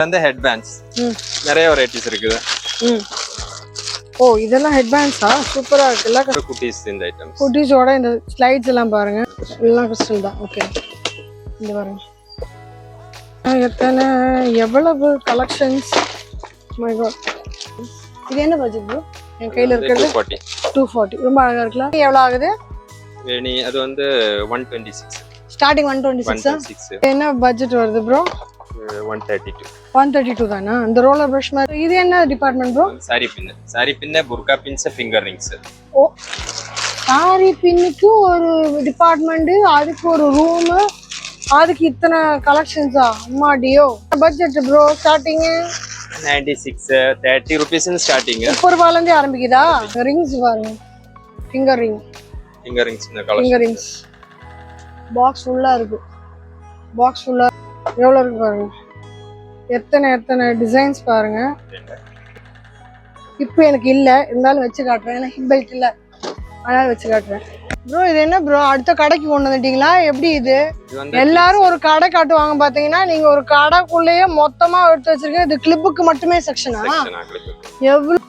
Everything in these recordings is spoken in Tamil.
அந்த ஹெட் பேண்ட்ஸ் நிறைய வெரைட்டிஸ் இருக்குது. ஓ இதெல்லாம் ஹெட் பேண்ட்ஸா? சூப்பரா இருக்குல்ல. குட்டீஸ் இந்த ஐட்டம்ஸ். குட்டீஸோட இந்த ஸ்லைட்ஸ் எல்லாம் பாருங்க. எல்லாம் கிறிஸ்டல் தான். ஓகே இந்த பாருங்க. எத்தனை எவ்வளவு கலெக்ஷன்ஸ். My God. இது என்ன பட்ஜெட் ப்ரோ? என் கையில இருக்கிறது 240. ரொம்ப அழகா இருக்குல்ல. எவ்வளவு ஆகுது? வேணி அது வந்து 126. ஸ்டார்டிங் 126. என்ன பட்ஜெட் வருது ப்ரோ? 132 தானா? இந்த ரோலர் பிரஷ் மாதிரி. இது என்ன டிபார்ட்மெண்ட் ப்ரோ? சாரி பின் புர்கா pins finger rings. Oh sari பின்னுக்கு ஒரு டிபார்ட்மெண்ட், அதுக்கு ஒரு ரூம், அதுக்கு இத்தனை கலெக்ஷன்ஸா? அம்மாடியோ. Budget bro starting 96 30 rupees starting. 30 ரூபாயில இருந்து ஆரம்பிக்குதா? ரிங்ஸ் பாருங்க. ஃபிங்கர் ரிங்ஸ் இந்த கலெக்ஷன். ஃபிங்கர் ரிங்ஸ் பாக்ஸ் ஃபுல்லா இருக்கு. பாக்ஸ் ஃபுல்லா எவ்வளவு இருக்கு பாருங்க. எத்தனை டிசைன்ஸ் பாருங்க. இப்போ எனக்கு இல்ல, இருந்தாலும் வச்சு காட்டுறேன். ஏன்னா ஹிப் பெல்ட் இல்ல, அதனால வச்சு காட்டுறேன். ப்ரோ இது என்ன ப்ரோ அடுத்த கடைக்கு கொண்டு வந்துட்டீங்களா? எப்படி இது? எல்லாரும் ஒரு கடை காட்டுவாங்க பாத்தீங்கன்னா, நீங்க ஒரு கடைக்குள்ளேயே மொத்தமா எடுத்து வச்சிருக்கீங்க. இது கிளிப்புக்கு மட்டுமே செக்ஷனா? எவ்வளவு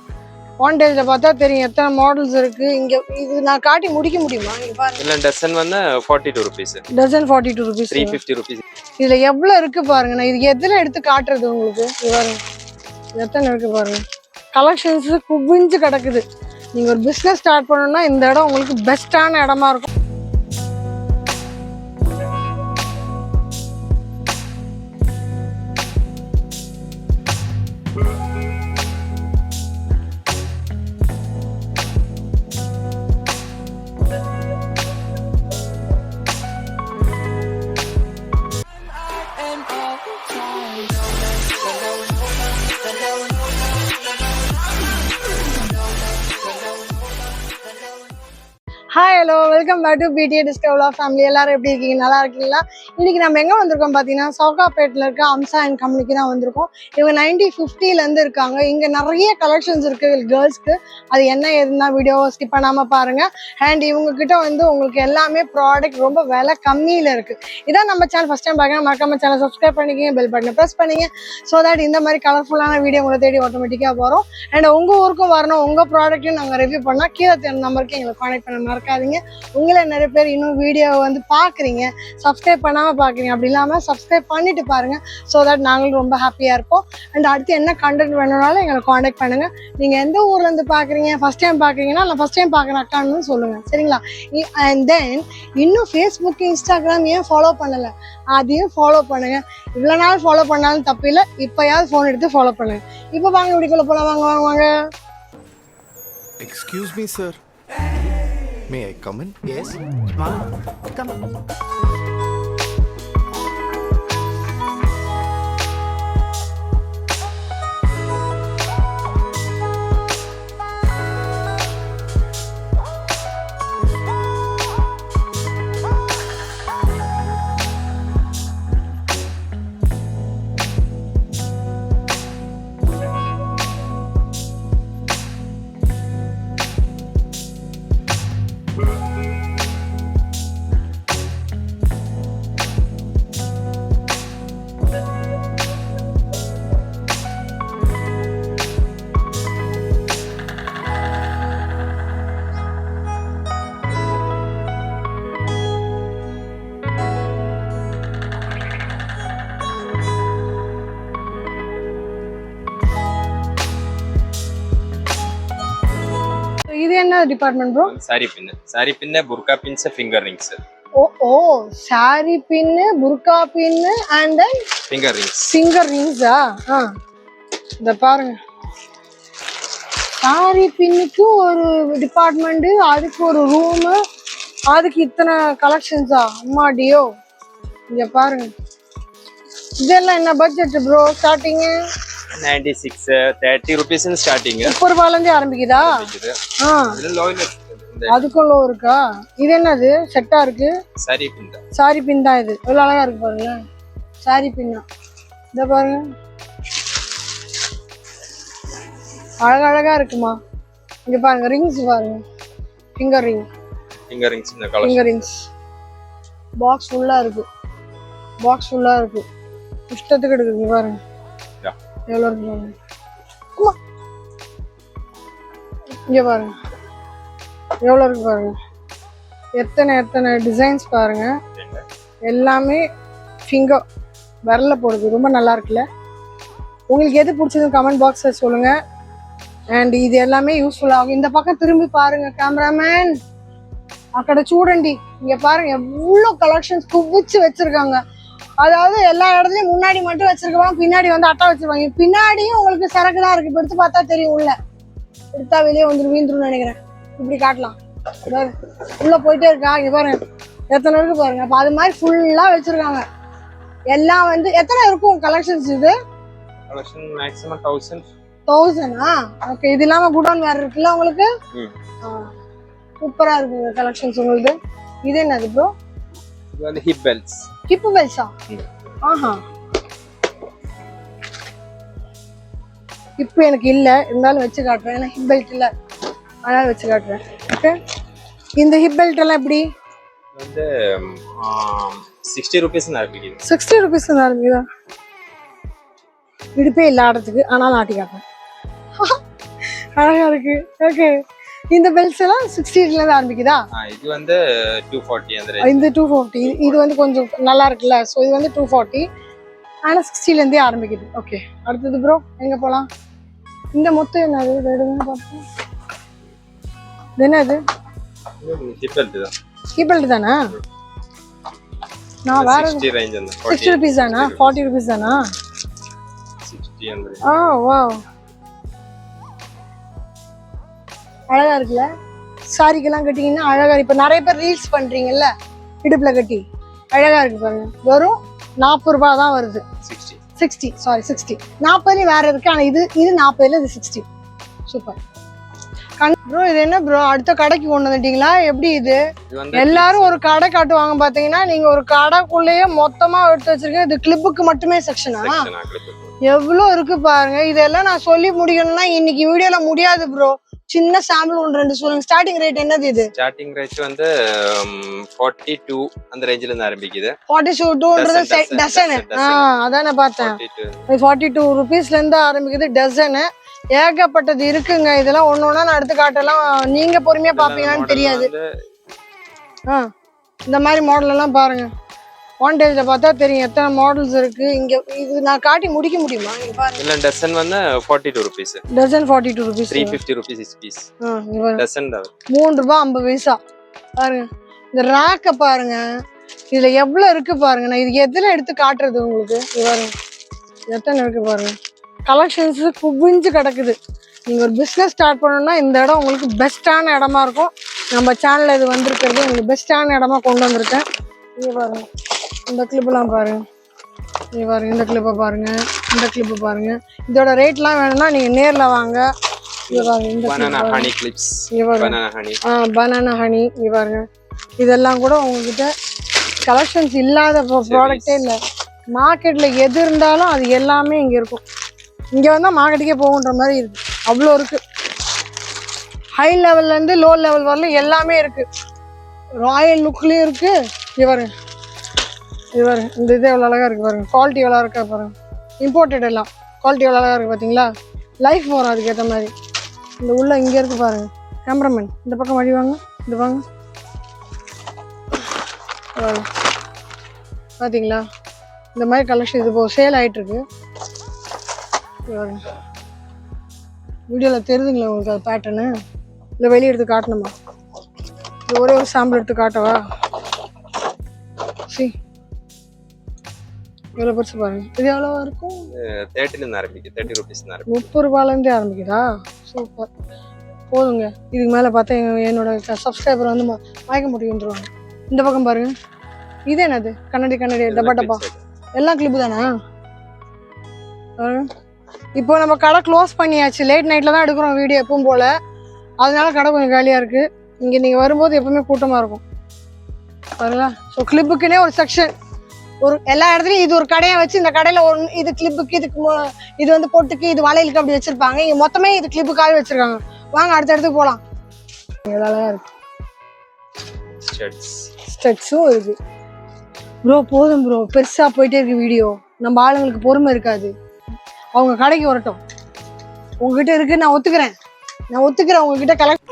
வாண்டேஜ்ல பார்த்தா தெரியும் எத்தனை மாடல்ஸ் இருக்கு. இங்க இது நான் காட்டி முடிக்க முடியுமா? இங்க பாருங்க. இல்ல டசன் வந்து 42 rupees. Dozen 42 rupees. 350 rupees. இதுல எவ்வளவு இருக்கு பாருங்க. நான் இது எதுல எடுத்து காட்டுறது உங்களுக்கு? இது பாருங்க எத்தனை இருக்கு பாருங்க. கலெக்ஷன்ஸ் குவிஞ்சு கிடக்குது. நீங்க ஒரு பிசினஸ் ஸ்டார்ட் பண்ணணும்னா இந்த இடம் உங்களுக்கு பெஸ்டான இடமா இருக்கும். Hi hello welcome back to PDA டிஸ்கவர்லா ஃபேமிலி. எல்லாரும் எப்படி இருக்கீங்க? நல்லா இருக்கீங்களா? இன்னைக்கு நம்ம எங்கே வந்திருக்கோம் பார்த்தீங்கன்னா, சவுகாப்பேட்டில் இருக்க அம்சா அண்ட் கம்பெனிக்கு தான் வந்திருக்கோம். இவங்க 1950லேருந்து இருக்காங்க. இங்கே நிறைய கலெக்ஷன்ஸ் இருக்குது கேர்ள்ஸ்க்கு. அது என்ன ஏதுன்னா வீடியோவை ஸ்கிப் பண்ணாமல் பாருங்கள். அண்ட் இவங்ககிட்ட வந்து உங்களுக்கு எல்லாமே ப்ராடக்ட் ரொம்ப விலை கம்மியில் இருக்குது. இதான் நம்ம சேனல் ஃபஸ்ட் டைம் பார்க்கணும், மறக்காம சேனல் சப்ஸ்கிரைப் பண்ணிக்கிங்க, பெல் பட்டனை ப்ரெஸ் பண்ணிங்க. ஸோ தட் இந்த மாதிரி கலர்ஃபுல்லான வீடியோ உங்களை தேடி ஆட்டோமேட்டிக்காக வரும். அண்ட் உங்கள் ஊருக்கும் வரணும், உங்கள் ப்ராடக்ட்டையும் நாங்கள் ரிவ்யூ பண்ணால் கீழே தெரிஞ்ச நம்பருக்கு எங்களை கான்டாக்ட் பண்ண மறக்காதீங்க. உங்களை நிறைய பேர் இன்னும் வீடியோவை வந்து பார்க்குறீங்க, சப்ஸ்கிரைப் பண்ணாமல் பார்க்குறீங்க. அப்படி இல்லாமல் சப்ஸ்கிரைப் பண்ணிட்டு பாருங்கள். ஸோ தட் நாங்களும் ரொம்ப ஹாப்பியாக இருப்போம். அண்ட் அடுத்து என்ன கண்டென்ட் வேணும்னாலும் எங்களை கான்டாக்ட் பண்ணுங்கள். நீங்கள் எந்த ஊர்லேருந்து பார்க்குறீங்க, ஃபஸ்ட் டைம் பார்க்குறீங்கன்னா நான் ஃபஸ்ட் டைம் பார்க்குறேன் அக்கான்னு சொல்லுங்கள், சரிங்களா? அண்ட் தென் இன்னும் ஃபேஸ்புக் இன்ஸ்டாகிராம் ஏன் ஃபாலோ பண்ணலை, அதையும் ஃபாலோ பண்ணுங்கள். இவ்வளோ நாள் ஃபாலோ பண்ணாலும் தப்பு இல்லை, இப்போயாவது ஃபோன் எடுத்து ஃபாலோ பண்ணுங்கள். இப்போ வாங்க வீடியோக்குள்ள போகலாம். வாங்க வாங்க வாங்க. Excuse me, sir. May I come in? Yes. Come on. இது என்ன டிபார்ட்மெண்ட் ப்ரோ? சாரி பின் புர்கா pins finger rings. Oh sari pin, புர்கா பின் அண்ட் தென் ஃபிங்கர் ரிங்ஸா? இந்த பாருங்க. சாரி பின்னுக்கு ஒரு டிபார்ட்மெண்ட், அதுக்கு ஒரு ரூம், அதுக்கு இத்தனை கலெக்ஷன்ஸா? அம்மாடியோ. இங்க பாருங்க. இதெல்லாம் என்ன budget bro starting? 96 30 rupees starting. 30 ரூபாயில இருந்து ஆரம்பிக்குதா? அதுக்கும் லோ இருக்கா? இது என்னது செட்டா இருக்கு? சாரி பின் தான். இது எவ்வளவு அழகா இருக்கு பாருங்க. சாரி பின்னா இத பாருங்க, அழகழகா இருக்குமா. இங்க பாருங்க ரிங்ஸ் பாருங்க. ஃபிங்கர் ரிங்ஸ் பாக்ஸ் ஃபுல்லா இருக்கு. இஷ்டத்துக்கு எடுக்குது பாருங்க. எவ்வளோ இருக்கு பாருங்க. அம்மா. இங்க பாருங்க எவ்வளோ இருக்கு பாருங்க. எத்தனை டிசைன்ஸ் பாருங்க. எல்லாமே ஃபிங்கர் விரல போடுது. ரொம்ப நல்லா இருக்குல்ல. உங்களுக்கு எது பிடிச்சதுன்னு கமெண்ட் பாக்ஸில் சொல்லுங்க. அண்ட் இது எல்லாமே யூஸ்ஃபுல் ஆகும். இந்த பக்கம் திரும்பி பாருங்க கேமராமேன். அக்கட சூடண்டி இங்க பாருங்க எவ்வளோ கலெக்ஷன்ஸ் குவிச்சு வச்சிருக்காங்க. அதாவது எல்லா இடத்துலயும் முன்னாடி மட்டும் வச்சிருக்கோம், பின்னாடி வந்து அட்டா வச்சிருவாங்க. பின்னாடியும் உங்களுக்கு சரக்கு தான் இருக்கு. எடுத்து பார்த்தா தெரியும். உள்ள எடுத்தா வெளியே வீந்துரும் நினைக்கிறேன். இப்படி காட்டலாம். உள்ள போயிட்டே இருக்கா. இங்க பாருங்க எத்தனை இருக்கு பாருங்க. அப்ப அது மாதிரி ஃபுல்லா வச்சிருக்காங்க. எல்லாம் வந்து எத்தனை இருக்கும் கலெக்ஷன்ஸ்? இது கலெக்ஷன் மேக்ஸிமம் 1000. ஓகே. இது இல்லாம குடோன் வேற இருக்குல்ல உங்களுக்கு. சூப்பரா இருக்குங்க கலெக்ஷன்ஸ் உங்களுக்கு. இது என்னது ப்ரோ? இது வந்து ஹிப் பெல்ட்ஸ். ஹிப் பெல்ட்ஸா? ஆஹா. இப்போ எனக்கு இல்ல, இருந்தாலும் வச்சு காட்டுறேன். ஏன்னா ஹிப் பெல்ட் இல்ல, அதனால வச்சு காட்டுறேன். ஓகே. இந்த ஹிப் பெல்ட் எல்லாம் எப்படி? வந்து 60 rupees ஆரம்பிக்குது. 60 rupees ஆரம்பிக்குதா? இடுப்பே இல்ல ஆடுறதுக்கு, ஆனால் ஆட்டி காட்டுறேன். அழகா இருக்கு. ஓகே. இந்த பெல்ட்ஸ் எல்லாம் 60ல இருந்து ஆரம்பிக்குதா? இது வந்து 240 அந்த ரேஞ்ச். இந்த 240. இது வந்து கொஞ்சம் நல்லா இருக்குல்ல. ஸோ இது வந்து 240. ஆனால் 60ல இருந்தே ஆரம்பிக்குது. ஓகே. அடுத்தது ப்ரோ எங்க போலாம்? இந்த மொத்தம் என்னது? எடுங்க பார்ப்போம். இது என்னது? ஹிப் பெல்ட் தான். ஹிப் பெல்ட் தானா? நான் வேற 60 ரேஞ்ச் அந்த 60 rupees தானா? 40 rupees தானா? 60 அந்த. வாவ். அழகா இருக்குல்ல. சாரிக்கெல்லாம் கட்டிங்கன்னா அழகா. இப்ப நிறைய பேர் ரீல்ஸ் பண்றீங்கல்ல இடுப்புல கட்டி, அழகா இருக்கு பாருங்க. வெறும் 40 ரூபாய் தான் வருது. 60 40 வேற இருக்கு. ஆனா இது 40, இது 60. Super bro. இது என்ன ப்ரோ அடுத்த கடைக்கு கொண்டு வந்துட்டீங்களா? எப்படி இது? எல்லாரும் ஒரு கடை காட்டுவாங்க பாத்தீங்கன்னா, நீங்க ஒரு கடைக்குள்ளேயே மொத்தமா எடுத்து வச்சிருக்கீங்க. இது கிளிப்புக்கு மட்டுமே செக்ஷனா? எவ்வளவு இருக்கு பாருங்க. இதெல்லாம் நான் சொல்லி முடிக்கணும்னா இன்னைக்கு வீடியோல முடியாது ப்ரோ. சின்ன சாம்பிள் 1-2 சொல்லுங்க. ஸ்டார்டிங் ரேட் என்னது? இது ஸ்டார்டிங் ரேட் வந்து 42 அந்த ரேஞ்சில இருந்து ஆரம்பிக்குது. 42ன்றது டசன். அதான் நான் பார்த்தேன். 42 rupeesல இருந்து ஆரம்பிக்குது டசன். ஏகப்பட்டது இருக்குங்க. இதெல்லாம் ஒன்னொன்னா நான் எடுத்து காட்டலாம். நீங்க பொறுமையா பாப்பீங்களான்னு தெரியாது. இந்த மாதிரி மாடல் எல்லாம் பாருங்க. வாண்டேஜ்ல பார்த்தா தெரியும் எத்தனை மாடல்ஸ் இருக்கு. இங்க இது நான் காட்டி முடிக்க முடியுமா? இங்க பாருங்க. இல்ல டசன் வந்து 42 rupees. Dozen 42 rupees. 350 rupees is piece. Dozen தான். 3 ரூபாய் 50 பைசா. பாருங்க இந்த ரேக்க பாருங்க. இதுல எவ்வளவு இருக்கு பாருங்க. நான் இது எதுல எடுத்து காட்டுறது உங்களுக்கு? இது பாருங்க எத்தனை இருக்கு பாருங்க. கலெக்ஷன்ஸ் குவிஞ்சு கிடக்குது. நீங்க ஒரு பிசினஸ் ஸ்டார்ட் பண்ணணும்னா இந்த இடம் உங்களுக்கு பெஸ்டான இடமா இருக்கும். நம்ம சேனல்ல இது வந்திருக்கிறது உங்களுக்கு பெஸ்டான இடமா கொண்டு வந்திருக்கேன். இங்க பாருங்க இந்த கிளிப்லாம் பாருங்க. இங்க பாருங்க இந்த கிளிப்பை பாருங்க, இந்த கிளிப்பு பாருங்க. இதோட ரேட்லாம் வேணும்னா நீங்க நேர்ல வாங்க. இங்க பாருங்க இந்த பனானா ஹனி கிளிப்ஸ். இங்க பாருங்க பனானா ஹனி. Banana honey. இங்க பாருங்க இதெல்லாம் கூட உங்ககிட்ட கலெக்ஷன்ஸ் இல்லாத ப்ராடக்டே இல்லை. மார்க்கெட்ல எது இருந்தாலும் அது எல்லாமே இங்க இருக்கும். இங்க வந்தா மார்க்கெட்டுக்கே போகுன்ற மாதிரி இருக்கு. அவ்வளோ இருக்கு. ஹை லெவல்ல இருந்து லோ லெவல் வரல எல்லாமே இருக்கு. ராயல் லுக்லயும் இருக்கு. இங்க பாருங்க இது பாருங்க இந்த இது எவ்வளோ அழகா இருக்கு பாருங்க. குவாலிட்டி எவ்வளோ இருக்கா பாருங்க. இம்போர்ட்டட் எல்லாம் குவாலிட்டி எவ்வளோ அழகா இருக்கு பார்த்தீங்களா? லைஃப் வரும் அதுக்கேற்ற மாதிரி. இந்த உள்ள இங்கே இருக்கு பாருங்க. கேமராமேன் இந்த பக்கம் வழி வாங்க. இந்த வாங்க பார்த்தீங்களா? இந்த மாதிரி கலெக்ஷன் இது இப்போ சேல் ஆகிட்டு இருக்கு. வீடியோவில் தெரியுதுங்களா உங்களுக்கு அது பேட்டர்னு? இல்லை வெளியே எடுத்து காட்டணுமா? இது ஒரே ஒரு சாம்பிள் எடுத்து காட்டவா? சி எவ்வளோ பெருசு பாருங்க. இது எவ்வளோ இருக்கும்? 30 இருந்து ஆரம்பிக்குது. 30 rupees ஆரம்பிக்குது. 30 ரூபாயிலேருந்தே ஆரம்பிக்குதா? சூப்பர். போதுங்க. இதுக்கு மேலே பார்த்தா என்னோட சப்ஸ்கிரைபர் வந்து மயக்க முடியும் வந்துருவாங்க. இந்த பக்கம் பாருங்க. இது என்னது? கண்ணாடி டப்பா டப்பா எல்லாம் கிளிப்பு தானே? இப்போ நம்ம கடை க்ளோஸ் பண்ணியாச்சு. லேட் நைட்டில் தான் எடுக்கிறோம் வீடியோ எப்பவும் போல். அதனால கடை கொஞ்சம் காலியாக இருக்குது. இங்கே நீங்கள் வரும்போது எப்பவுமே கூட்டமாக இருக்கும் பாருங்களா. ஸோ கிளிப்புக்குன்னே ஒரு செக்ஷன், ஒரு எல்லா இடத்துலையும் இது ஒரு கடையை வச்சு இந்த கடையில் ஒரு இது கிளிப்புக்கு, இது வந்து பொட்டுக்கு, இது வளையலுக்கு அப்படி வச்சுருப்பாங்க. இங்கே மொத்தமே இது கிளிப்புக்காக வச்சுருக்காங்க. வாங்க அடுத்த இடத்துக்கு போகலாம். அழகாக இருக்கு. ஸ்டெட்ஸும் இருக்குது ப்ரோ. போதும் ப்ரோ, பெருசாக போயிட்டே இருக்கு வீடியோ. நம்ம ஆளுங்களுக்கு பொறுமை இருக்காது. அவங்க கடைக்கு வரட்டும். உங்ககிட்ட இருக்கு, நான் ஒத்துக்கிறேன் உங்ககிட்ட கலெக்ட்.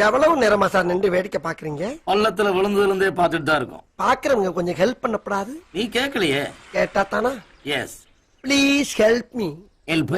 எவ்வளவு நேரமா சார் நின்று வேடிக்கை பாக்குறீங்க? பள்ளத்துல விழுந்ததுல இருந்தே பார்த்துட்டு தான் இருக்கும். பாக்குறவங்க கொஞ்சம் ஹெல்ப் பண்ணப்படாது? நீ கேட்கலையே. கேட்டா தானா? Yes. Please help me. Help.